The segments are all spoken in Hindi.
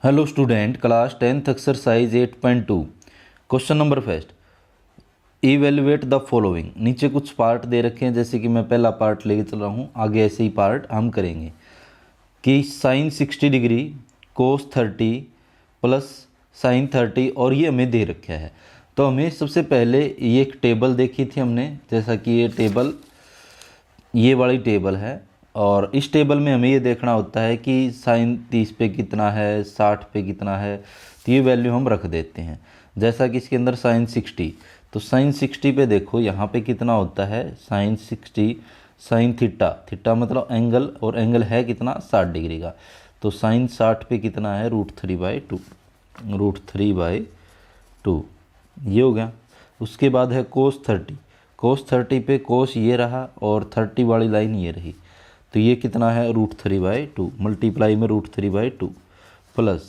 Hello student, class 10th exercise 8.2 question number first, evaluate the following. नीचे कुछ पार्ट दे रखे हैं, जैसे कि मैं पहला पार्ट लेके चल रहा हूँ, आगे ऐसे ही पार्ट हम करेंगे कि sine 60 degree cos 30 plus sine 30, और ये हमें दे रखा है। तो हमें सबसे पहले ये एक टेबल देखी थी हमने, जैसा कि ये वाली टेबल है, और इस टेबल में हमें ये देखना होता है कि साइन 30 पे कितना है, 60 पे कितना है, तो ये वैल्यू हम रख देते हैं। जैसा कि इसके अंदर साइन 60, तो साइन 60 पे देखो यहाँ पे कितना होता है, साइन 60 साइन थीटा, थीटा मतलब एंगल, और एंगल है कितना, 60 डिग्री का। तो साइन 60 पे कितना है, √3/2, √3/2 ये हो गया। उसके बाद है कोस 30, कोस 30 पे कोस ये रहा और 30 वाली लाइन ये रही, तो ये कितना है, √3/2 मल्टीप्लाई में √3/2 प्लस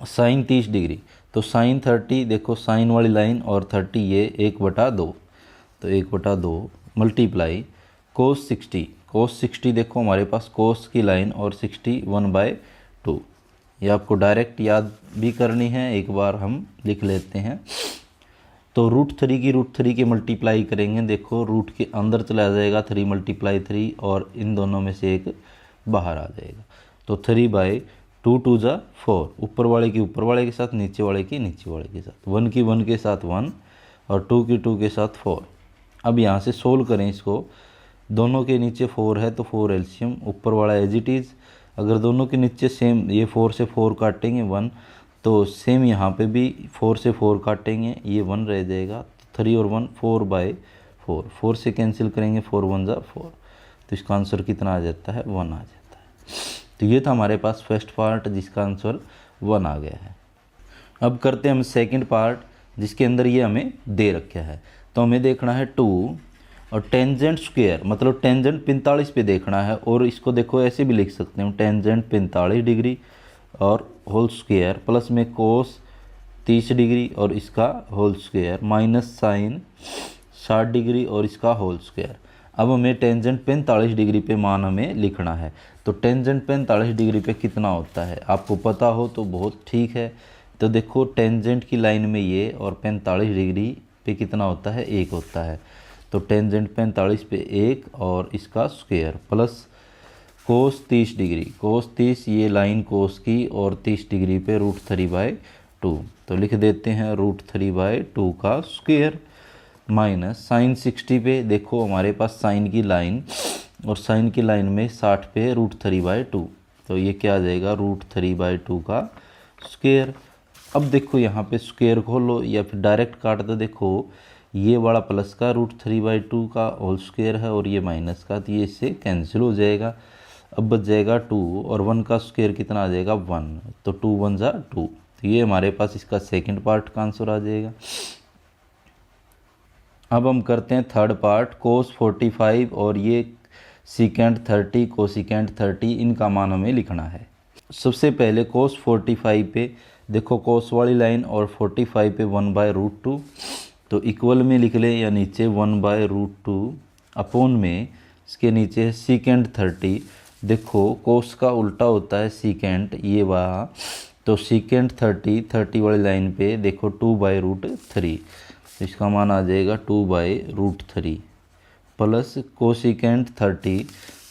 साइन 30 डिग्री, तो साइन 30 देखो साइन वाली लाइन और 30 ये 1/2, तो 1/2 मल्टीप्लाई कोस 60, कोस 60 देखो हमारे पास कोस की लाइन और 60 1/2। ये आपको डायरेक्ट याद भी करनी है, एक बार हम लिख लेते हैं। तो √3 की √3 के मल्टीप्लाई करेंगे, देखो रूट के अंदर चला जाएगा 3 × 3 और इन दोनों में से एक बाहर आ जाएगा। तो 3/2 2 ज़ा 4, ऊपर वाले की ऊपर वाले के साथ, नीचे वाले की नीचे वाले के साथ, 1 की 1 के साथ 1 और 2 की 2 के साथ 4। अब यहाँ से सोल्व करें इसको, दोनों के नीचे 4 है तो 4 एलसीएम, ऊपर वाला एज इट इज़। अगर दोनों के नीचे सेम, ये 4 से 4 काटेंगे 1, तो सेम यहाँ पे भी 4 से 4 काटेंगे, ये 1 रह जाएगा। 3 और 1 4/4, 4 से कैंसिल करेंगे, 4 1 ज़ा 4, तो इसका आंसर कितना आ जाता है, 1 आ जाता है। तो ये था हमारे पास फर्स्ट पार्ट जिसका आंसर 1 आ गया है। अब करते हैं हम सेकंड पार्ट, जिसके अंदर ये हमें दे रखा है। तो हमें देखना है 2 और टेंजेंट स्क्वायर, मतलब टेंजेंट 45 पे देखना है, और इसको देखो ऐसे भी लिख सकते हैं, टेंजेंट 45 डिग्री और होल स्क्वायर प्लस में कोस 30 डिग्री और इसका whole square minus sine 60 degree और इसका होल स्क्वायर। अब हमें टेंजेंट 45 डिग्री पे मान हमें लिखना है। तो टेंजेंट 45 डिग्री पे कितना होता है, आपको पता हो तो बहुत ठीक है। तो देखो टेंजेंट की लाइन में ये और 45 डिग्री पे कितना होता है, 1 होता है। तो टेंजेंट 45 पे 1 और इसका square plus cos 30 degree, cos 30 ये लाइन कोस की और 30 डिग्री पे √3/2, तो लिख देते हैं √3/2 का स्क्वायर माइनस साइन 60 पे देखो हमारे पास साइन की लाइन और साइन की लाइन में 60 पे √3/2, तो ये क्या आ जाएगा, √3/2 का स्क्वायर। अब देखो यहाँ पे स्क्वायर खोलो या फिर डायरेक्ट काट दो, देखो ये वाला प्लस का √3/2 का होल स्क्वायर है और ये माइनस का, तो ये इससे कैंसिल हो जाएगा। अब बच जाएगा 2 और 1 का स्क्वायर कितना आ जाएगा, 1, तो 2 1 ज़ा 2, तो ये हमारे पास इसका सेकंड पार्ट का आंसर आ जाएगा। अब हम करते हैं थर्ड पार्ट, कोस 45 और ये सीकेंट 30 कोसिकेंट 30, इनका मान हमें लिखना है। सबसे पहले कोस 45 पे देखो कोस वाली लाइन और 45 पे 1/√2, तो इक्वल में लिख ले या नीचे 1/√2 अपॉन में इसके नीचे है सीकेंट 30। देखो कोस का उल्टा होता है सीकेंट, ये वहाँ, तो सीकेंट 30 वाली लाइन पे देखो 2/√3, तो इसका मान आ जाएगा 2/√3 प्लस कोसिकेंट 30,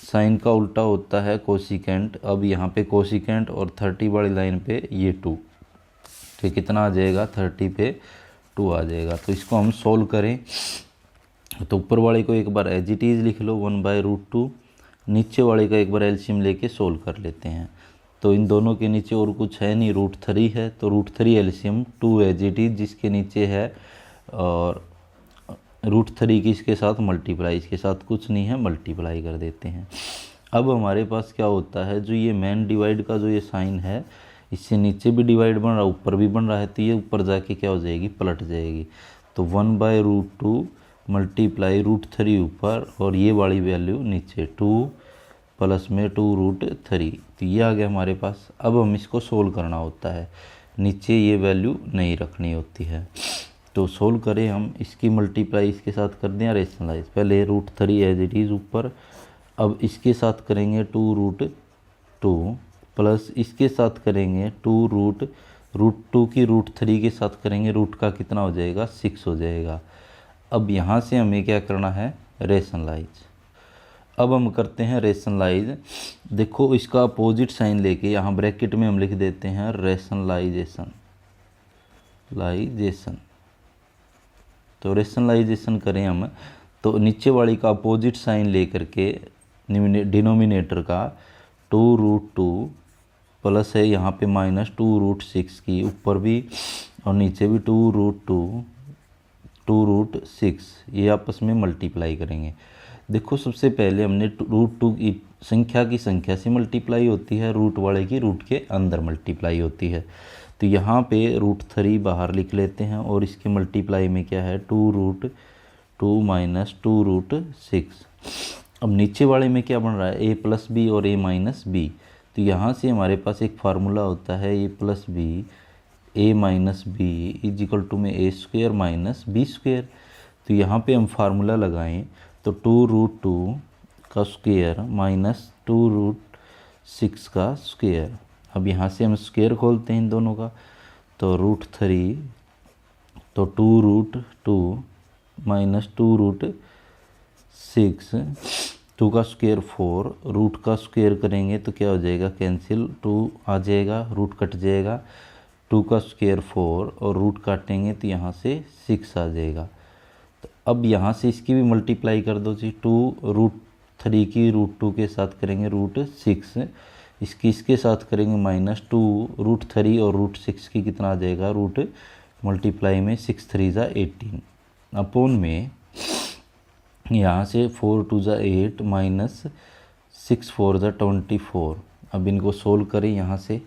साइन का उल्टा होता है कोसिकेंट, अब यहाँ पे कोसिकेंट और 30 वाली लाइन पे ये 2, तो कितना आ जाएगा, 30 पे 2 आ जाएगा। तो इसको हम सोल्व करें, तो ऊपर वाले को एक बार एज इट इज़ लिख लो 1/√2, नीचे वाले का एक बार एलसीएम लेके सोल्व कर लेते हैं। तो इन दोनों के नीचे और कुछ है नहीं, √3 है, तो √3 एलसीएम 2 एज इट इज़ जिसके नीचे है, और √3 की इसके साथ मल्टीप्लाई, इसके साथ कुछ नहीं है, मल्टीप्लाई कर देते हैं। अब हमारे पास क्या होता है, जो ये मेन डिवाइड का जो ये साइन है, इससे नीचे भी डिवाइड बन रहा है, ऊपर भी बन रहा है, तो ये ऊपर जाके क्या हो जाएगी, पलट जाएगी। तो 1/√2 मल्टीप्लाई √3 ऊपर और ये वाली वैल्यू नीचे 2 प्लस में 2√3, तो ये आ गया हमारे पास। अब हम इसको सोल्व करना होता है, नीचे ये वैल्यू नहीं रखनी होती है। तो सोल्व करें हम, इसकी मल्टीप्लाई इसके साथ कर दें रेशनलाइज, पहले √3 एज इट इज़ ऊपर, अब इसके साथ करेंगे 2√2 प्लस इसके साथ करेंगे रूट 2 की रूट 3 के साथ करेंगे, रूट का कितना हो जाएगा 6 हो जाएगा। अब यहाँ से हमें क्या करना है रेशनलाइज। अब हम करते हैं रेशनलाइज। देखो इसका अपोजिट साइन लेके यहाँ ब्रैकेट में हम लिख देते हैं रेशनलाइजेशन। तो रेशनलाइजेशन करें हम तो नीचे वाली का अपोजिट साइन ले करके डिनोमिनेटर का 2√2 प्लस है यहाँ पे -2√6 की, ऊपर भी और नीचे भी 2√6 ये आपस में मल्टीप्लाई करेंगे। देखो सबसे पहले हमने √2 की संख्या से मल्टीप्लाई होती है, रूट वाले की रूट के अंदर मल्टीप्लाई होती है। तो यहाँ पे √3 बाहर लिख लेते हैं और इसके मल्टीप्लाई में क्या है 2√2 - 2√6। अब नीचे वाले में क्या बन रहा है a + b और a - b। तो यहाँ से हमारे पास एक फार्मूला होता है a + b a - b में a² - b²। तो यहाँ पे हम फार्मूला लगाएं तो 2√2 का स्क्वायर - 2√6 का स्क्वायर। अब यहाँ से हम स्क्वायर खोलते हैं इन दोनों का तो √3 तो 2√2 - 2√6 2 का स्क्वायर 4, रूट का स्क्वायर करेंगे तो क्या हो जाएगा कैंसिल, 2 आ जाएगा, रूट कट जाएगा, 2 का स्क्वायर 4 और रूट काटेंगे तो यहाँ से 6 आ जाएगा। तो अब यहाँ से इसकी भी मल्टीप्लाई कर दो जी, 2√3 की √2 के साथ करेंगे √6, इसके साथ करेंगे -2 √3 और √6 की कितना आ जाएगा रूट मल्टीप्लाई में 6 3 = 18 अपोन में यहाँ से 4 2 = 8 -6 4 = 24। अब इनको सोल्व करें यहाँ से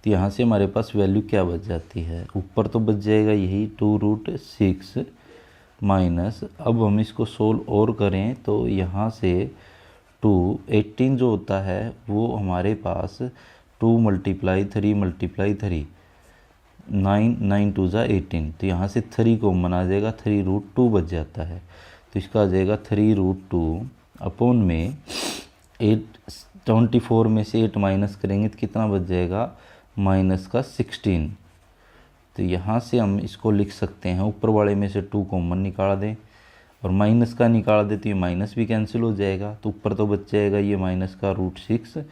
तो यहाँ से हमारे पास वैल्यू क्या बच जाती है, ऊपर तो बच जाएगा यही 2√6 माइनस, अब हम इसको सोल्व और करें तो यहाँ से 18 जो होता है वो हमारे पास 2 × 3 × 3 9 9 2 = 18। तो यहाँ से 3 कॉमन आ जाएगा, 3√2 बच जाता है। तो इसका आ जाएगा 3√2 अपोन में 24 में से 8 माइनस करेंगे तो कितना बच जाएगा -16। तो यहाँ से हम इसको लिख सकते हैं, ऊपर वाले में से 2 कॉमन निकाल दें और माइनस का निकाल दें तो ये माइनस भी कैंसिल हो जाएगा। तो ऊपर तो बच जाएगा ये माइनस का √6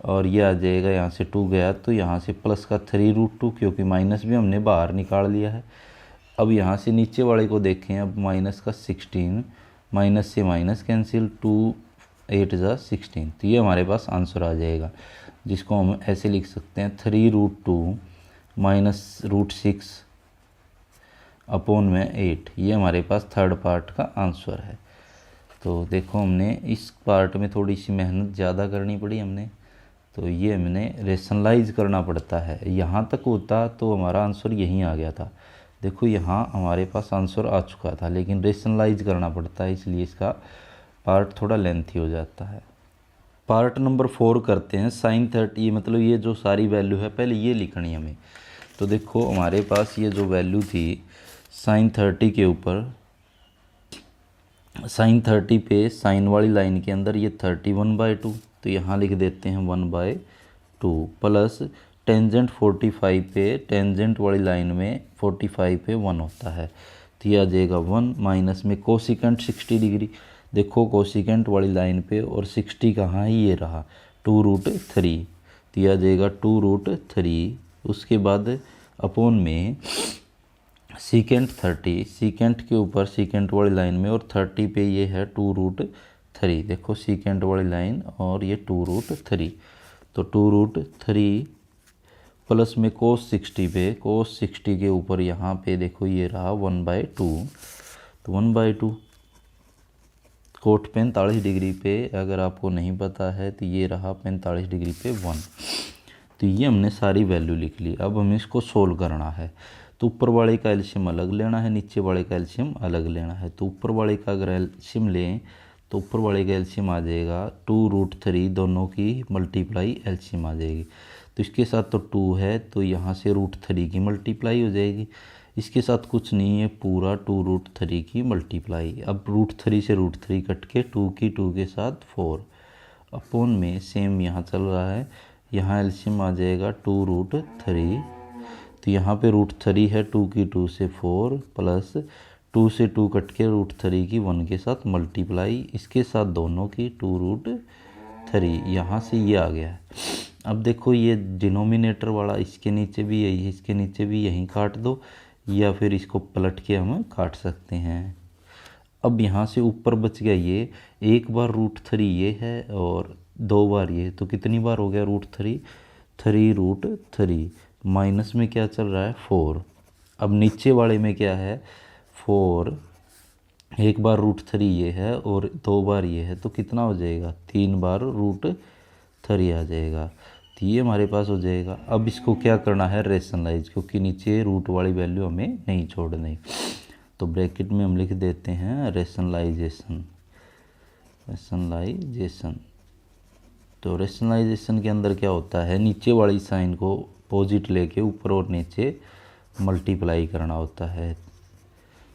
और ये आ जाएगा, यहाँ से 2 गया तो यहाँ से प्लस का 3√2 क्योंकि माइनस भी हमने बाहर निकाल लिया है। अब यहाँ से नीचे वाले को देखें, अब माइनस का 16, माइनस से माइनस कैंसिल, 2 8 = 16। तो ये हमारे पास आंसर आ जाएगा, जिसको हम ऐसे लिख सकते हैं 3√2 - √6 अपोन में 8। ये हमारे पास थर्ड पार्ट का आंसर है। तो देखो हमने इस पार्ट में थोड़ी सी मेहनत ज़्यादा करनी पड़ी हमने, तो ये हमने रेशनलाइज करना पड़ता है। यहाँ तक होता तो हमारा आंसर यहीं आ गया था। देखो यहाँ हमारे पास आंसर आ चुका था, लेकिन रेशनलाइज करना पड़ता है, इसलिए इसका पार्ट थोड़ा लेंथी हो जाता है। पार्ट नंबर 4 करते हैं। sin 30 मतलब ये जो सारी वैल्यू है पहले ये लिखनी है हमें। तो देखो हमारे पास ये जो वैल्यू थी sin 30 के ऊपर, sin 30 पे साइन वाली लाइन के अंदर ये 31/2, तो यहाँ लिख देते हैं 1/2 प्लस टेंजेंट 45 पे, टेंजेंट वाली लाइन में 45 पे 1 होता है तो ये आ जाएगा 1 माइनस में कोसिकेंट 60 डिग्री। देखो कोसिकेंट वाली लाइन पे और 60 कहाँ है, ये रहा 2√3 तो ये आ जाएगा 2√3। उसके बाद अपोन में सीकेंट 30, सीकेंट के ऊपर सीकेंट वाली लाइन में और 30 पे ये है 2√3। देखो सीकेंट वाली लाइन और ये 2√3, तो 2√3 प्लस में कोस 60 पे, कोस 60 के ऊपर यहाँ पे देखो ये रहा 1/2, तो 1/2 कोट 45 डिग्री पे, अगर आपको नहीं पता है तो ये रहा 45 डिग्री पे 1। तो ये हमने सारी वैल्यू लिख ली। अब हमें इसको सोल्व करना है, तो ऊपर वाले का एलसीएम अलग लेना है, नीचे वाले का एलसीएम अलग लेना है। तो ऊपर वाले का अगर एलसीएम लें तो ऊपर वाले का एलसीएम आ जाएगा 2√3, दोनों की मल्टीप्लाई एलसीएम आ जाएगी। तो इसके साथ तो 2 है तो यहाँ से √3 की मल्टीप्लाई हो जाएगी, इसके साथ कुछ नहीं है, पूरा 2√3 की मल्टीप्लाई। अब √3 से √3 कट के 2 की 2 के साथ 4 अपोन में सेम यहाँ चल रहा है, यहाँ एलसीएम आ जाएगा 2√3। तो यहाँ पे √3 है, 2 की 2 से 4 प्लस 2 से 2 कट के √3 की 1 के साथ मल्टीप्लाई, इसके साथ दोनों की 2√3, यहाँ से ये आ गया है। अब देखो ये डिनोमिनेटर वाला इसके नीचे भी यही है, इसके नीचे भी यहीं काट दो, या फिर इसको पलट के हम काट सकते हैं। अब यहाँ से ऊपर बच गया ये, एक बार √3 ये है और 2 बार ये, तो कितनी बार हो गया √3, 3√3 माइनस में क्या चल रहा है 4। अब नीचे वाले में क्या है 4, एक बार √3 ये है और 2 बार ये है, तो कितना हो जाएगा 3 बार √3 आ जाएगा। तो ये हमारे पास हो जाएगा। अब इसको क्या करना है रेशनलाइज, क्योंकि नीचे रूट वाली वैल्यू हमें नहीं छोड़नी। तो ब्रैकेट में हम लिख देते हैं रेशनलाइजेशन। तो रेशनलाइजेशन के अंदर क्या होता है, नीचे वाली साइन को अपोजिट लेके ऊपर और नीचे मल्टीप्लाई करना होता है।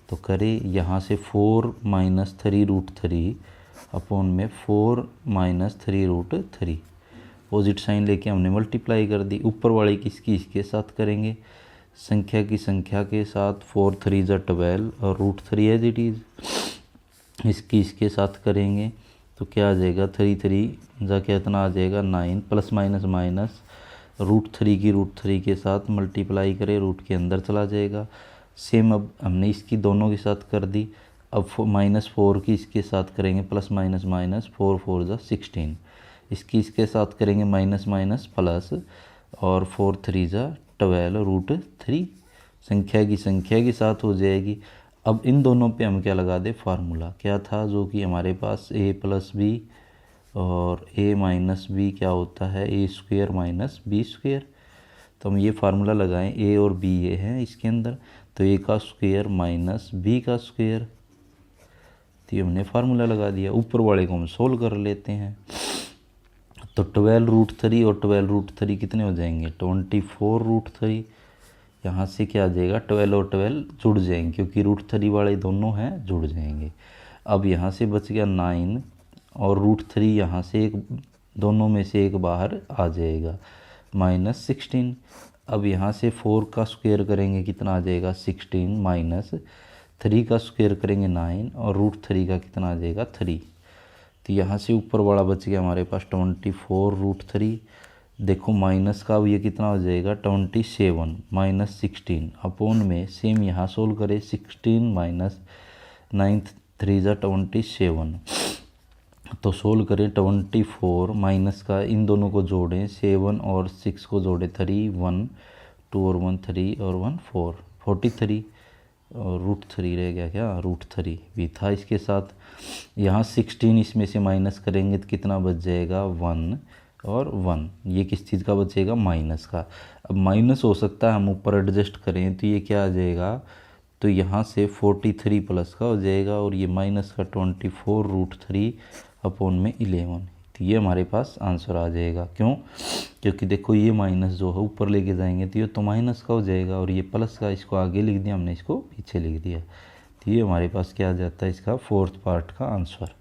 तो करें यहाँ से 4 - 3√3 अपॉन में 4 - 3√3, अपोजिट साइन लेके हमने मल्टीप्लाई कर दी। ऊपर वाली किसकी इसके साथ करेंगे, संख्या की संख्या के साथ, 4 3 = 12 और √3 एज इट इज़, इसकी इसके साथ करेंगे तो क्या आ जाएगा 3 3 जा कितना आ जाएगा 9, प्लस माइनस माइनस √3 की √3 के साथ मल्टीप्लाई करें, रूट के अंदर चला जाएगा। सेम अब हमने इसकी दोनों के साथ कर दी। अब -4 की इसके साथ करेंगे, प्लस माइनस माइनस 4 4 = 16, इसकी इसके साथ करेंगे माइनस माइनस प्लस, और 4 3 = 12 √3 संख्या की संख्या के साथ हो जाएगी। अब इन दोनों पे हम क्या लगा दे फार्मूला, क्या था जो कि हमारे पास a + b और a - b क्या होता है a² - b²। तो हम ये फार्मूला लगाएं, a और b ये हैं इसके अंदर, तो a² - b²। तो ये हमने फार्मूला लगा दिया। ऊपर वाले को हम सोल्व कर लेते हैं। तो 12√3 और 12√3 कितने हो जाएंगे 24√3। यहाँ से क्या आ जाएगा 12 और 12 जुड़ जाएंगे, क्योंकि √3 वाले दोनों हैं जुड़ जाएंगे। अब यहाँ से बच गया 9 और √3 यहाँ से एक, दोनों में से एक बाहर आ जाएगा -16। अब यहाँ से 4 का स्क्वायर करेंगे कितना आ जाएगा 16, माइनस 3 का स्क्वायर करेंगे 9 और √3 का कितना आ जाएगा 3। तो यहाँ से ऊपर वाला बच गया हमारे पास 24√3। देखो माइनस का अब ये कितना हो जाएगा 27 - 16 अपॉन में सेम यहाँ सोल्व करें 16 - 9 3 = 27। तो सोल्व करें 24 माइनस का इन दोनों को जोड़ें 7 और 6 को जोड़ें 3 1 2 और 1 3 और 1 4 43 और √3 रह गया, क्या √3 भी था इसके साथ। यहाँ 16 इसमें से माइनस करेंगे तो कितना बच जाएगा 1 और 1, ये किस चीज़ का बचेगा माइनस का। अब माइनस हो सकता है हम ऊपर एडजस्ट करें तो ये क्या आ जाएगा, तो यहाँ से 43 प्लस का हो जाएगा और ये माइनस का 24√3 अपॉन में 11। तो ये हमारे पास आंसर आ जाएगा। क्यों, क्योंकि देखो ये माइनस जो है ऊपर लेके जाएंगे तो ये तो माइनस का हो जाएगा, और ये प्लस का इसको आगे लिख दिया हमने, इसको पीछे लिख दिया। तो ये हमारे पास क्या आ जाता है इसका 4th पार्ट का आंसर।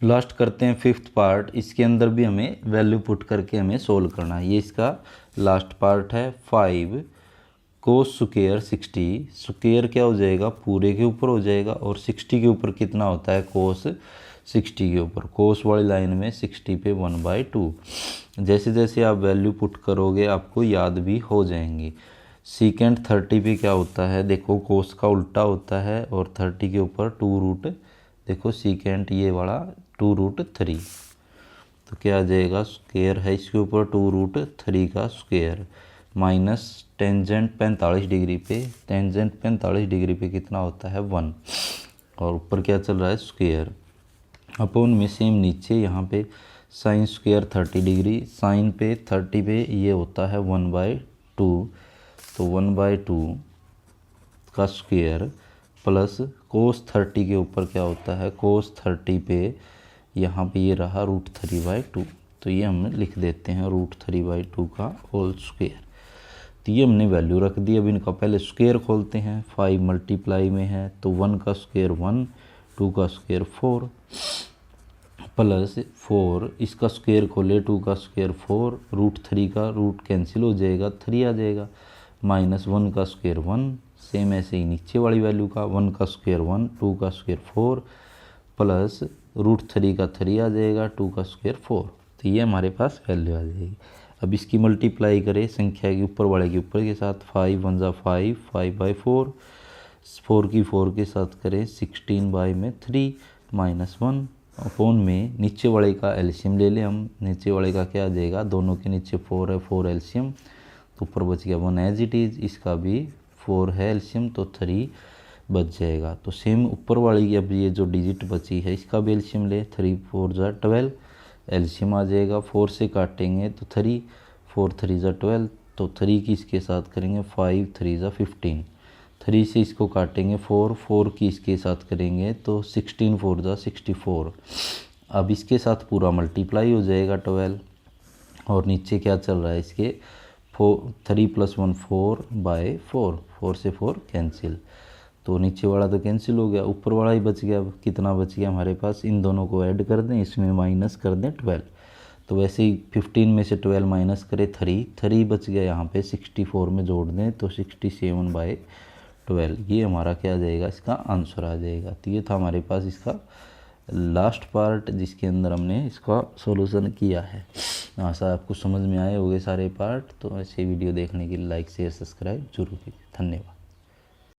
लास्ट करते हैं 5th पार्ट। इसके अंदर भी हमें वैल्यू पुट करके हमें सोल्व करना है। ये इसका लास्ट पार्ट है। 5 cos स्क्वायर 60, स्क्वायर क्या हो जाएगा पूरे के ऊपर हो जाएगा, और 60 के ऊपर कितना होता है cos 60 के ऊपर, cos वाली लाइन में 60 पे 1/2। जैसे जैसे आप वैल्यू पुट करोगे आपको याद भी हो जाएंगी। सीकेंट 30 पे क्या होता है, देखो cos का उल्टा होता है, और 30 के ऊपर 2 देखो सीकेंट ये वाला 2√3। तो क्या आ जाएगा स्क्वायर है इसके ऊपर 2√3 का स्क्वायर, माइनस टेंजेंट 45 डिग्री पे, टेंजेंट 45 डिग्री पे कितना होता है 1, और ऊपर क्या चल रहा है स्क्वायर, अपॉन में सेम नीचे यहाँ पे साइन स्क्वायर 30 डिग्री, साइन पे 30 पे ये होता है 1/2। तो 1/2 का स्क्वायर प्लस cos 30 के ऊपर क्या होता है cos 30 पे यहाँ पे ये रहा √3/2। तो ये हम लिख देते हैं √3/2 का होल स्क्वायर। तो ये हमने वैल्यू रख दी। अब इनका पहले स्क्वायर खोलते हैं। 5 मल्टीप्लाई में है तो 1 का स्क्वायर 1, 2 का स्क्वायर 4, प्लस 4, इसका स्क्वायर खोले 2 का स्क्वायर 4, √3 का रूट कैंसिल हो जाएगा, 3 आ जाएगा, -1 का स्क्वायर 1, सेम ऐसे ही नीचे वाली वैल्यू का 1 का स्क्वायर 1, 2 का स्क्वायर 4, प्लस √3 का 3 आ जाएगा, 2 का स्क्वायर 4। तो ये हमारे पास वैल्यू आ जाएगी। अब इसकी मल्टीप्लाई करें संख्या के ऊपर वाले के ऊपर के साथ, 5 1 जा 5, 5/4, 4 की 4 के साथ करें 16/3 -1 अपॉन में नीचे वाले का एलसीएम ले लें हम। नीचे वाले का क्या आ जाएगा, दोनों के नीचे 4 है, 4 एलसीएम, तो ऊपर बच गया 1 एज इट इज़, इसका भी 4 है एलसीएम, तो 3 बच जाएगा। तो सेम ऊपर वाली की अब ये जो डिजिट बची है इसका भी एलसीएम ले, 3 4 जा 12, एलसीएम आ जाएगा, 4 से काटेंगे तो 3, 4 3 जा 12, तो 3 की इसके साथ करेंगे 5 3 जा 15, 3 से इसको काटेंगे 4, 4 की इसके साथ करेंगे तो 16 4 जा 64। अब इसके साथ पूरा मल्टीप्लाई हो जाएगा 12, और नीचे क्या चल रहा है इसके 3 + 1 4/4, 4 से 4 कैंसिल, तो नीचे वाला तो कैंसिल हो गया, ऊपर वाला ही बच गया। अब कितना बच गया हमारे पास, इन दोनों को ऐड कर दें, इसमें माइनस कर दें 12, तो वैसे ही 15 में से 12 माइनस करें 3 बच गया, यहाँ पे 64 में जोड़ दें तो 67/12, ये हमारा क्या आ जाएगा, इसका आंसर आ जाएगा। तो ये था हमारे पास इसका लास्ट पार्ट जिसके अंदर हमने इसका सॉल्यूशन किया है। आशा आपको समझ में आए होंगे सारे पार्ट। तो ऐसे वीडियो देखने के लिए लाइक शेयर सब्सक्राइब जरूर कीजिए। धन्यवाद।